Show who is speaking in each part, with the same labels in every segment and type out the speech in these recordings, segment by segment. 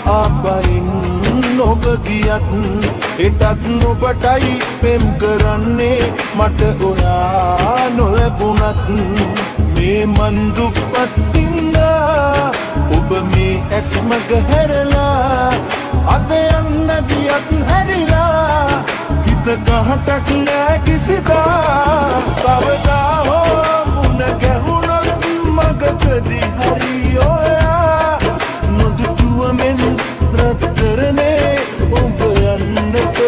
Speaker 1: ආපයින් ඔබ ගියත් එටත් ඔබටයි පෙම් කරන්නේ මට ඔයා නොලැබුණත් මේ මන් දුප්පත්ින්දා ඔබ මේ ඇස් මග හැරලා අද යන්න ගියත් හැරිලා හිත කහටක් නෑ කිසිදා කවදා හෝ මුණ ගැහුණොත් මගකදී හරි ඔයා නොදුටුවමෙන් රත්තරනේ ඔබ යන්නට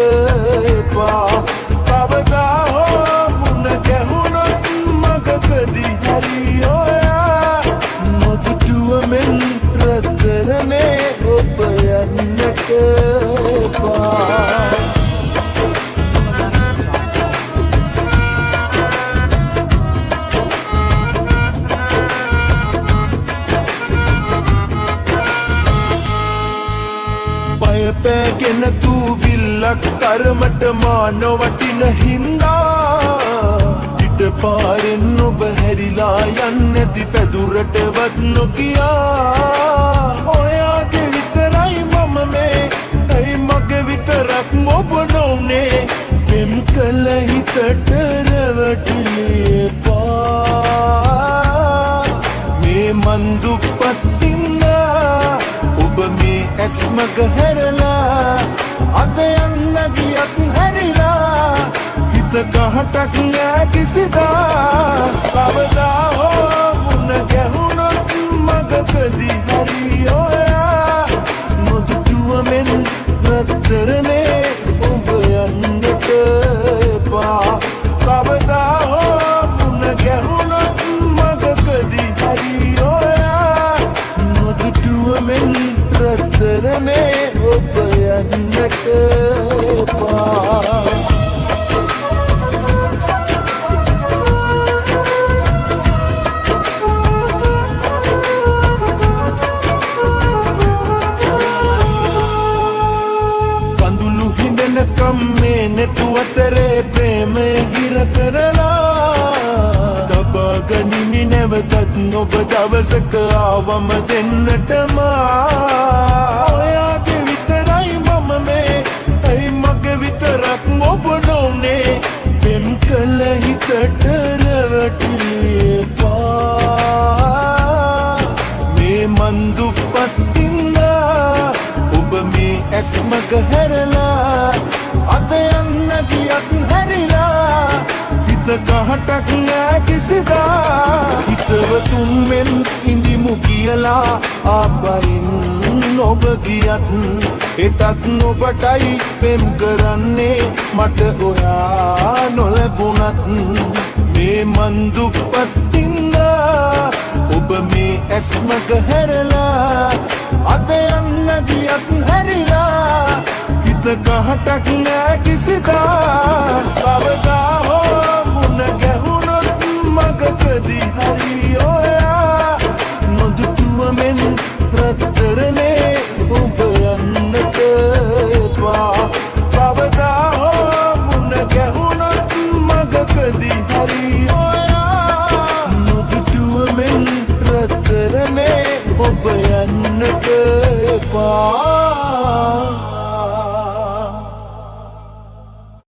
Speaker 1: එපා කවදා හෝ මුණ ගැහුණොත් මගකදී හරි ඔයා නොදුටුවමෙන් රත්තරනේ ඔබ යන්නට එපා පැගෙන තුවිල්ලක් තරමට මාන වටින හින්දා පිට පාරෙන් ඔබ හැරිලා යන්නැති පැදුරටවත් නොකියා ඔයාගේ විතරයි මම මේ ඇයි මගේ විතරක් ඔබ නොවුනේ පෙම් කළ හිතට රැවටිලේ පා මේ මන් දුප්පත්ින්දා ඔබ මේ ඇස් මග හැරලා අද යන්න ගියත් හැරිලා හිත කහටක් නෑ කිසිදා කවදා හෝ මුණ ගැහුණොත් මගකදී හරි ඔයා නොදුටුවමෙන් රත්තරනේ ඔබ යන්නට එපා කවදා හෝ මුණ ගැහුණොත් මගකදී හරි ඔයා නොදුටුවමෙන් රත්තරනේ ඔබ යන්නට එපා කඳුළු හිඳනකම් මේ නෙතුවතරේ ප්‍රේමය ගිර කරලා තබා ගනිමි නැවතත් ඔබ දවසක ආවම දෙන්නටම ඔයාගේ විතරයි මම මේ ඇයි මගේ විතරක් ඔබ නොවුනේ පෙම් කළ හිතට රැවටිලේ පා මේ මන් දුප්පත්ින්දා ඔබ මේ ඇස් මග හැරලා අද යන්න ගියත් හැරිලා හිත කහටක් නෑ කිසිදා හිතවතුන් මෙන් ඉඳිමු කියලා ආපයින් ඔබ ගියත් එටත් ඔබටයි පෙම් කරන්නේ මට ඔයා නොලැබුණත් මේ මන් දුප්පත්ින්දා ඔබ මේ ඇස් මග හැරලා අද යන්න ගියත් හැරිලා හිත කහටක් නෑ කිසිදා කවදා හෝ මුණ ගැහුණොත් මගකදී හරි ඔයා නොදුටුවමෙන් රත්තරනේ ඔබ යන්නට එපා කවදා හෝ මුණ ගැහුණොත් මගකදී හරි ඔයා නොදුටුවමෙන් රත්තරනේ ඔබ යන්නට එපා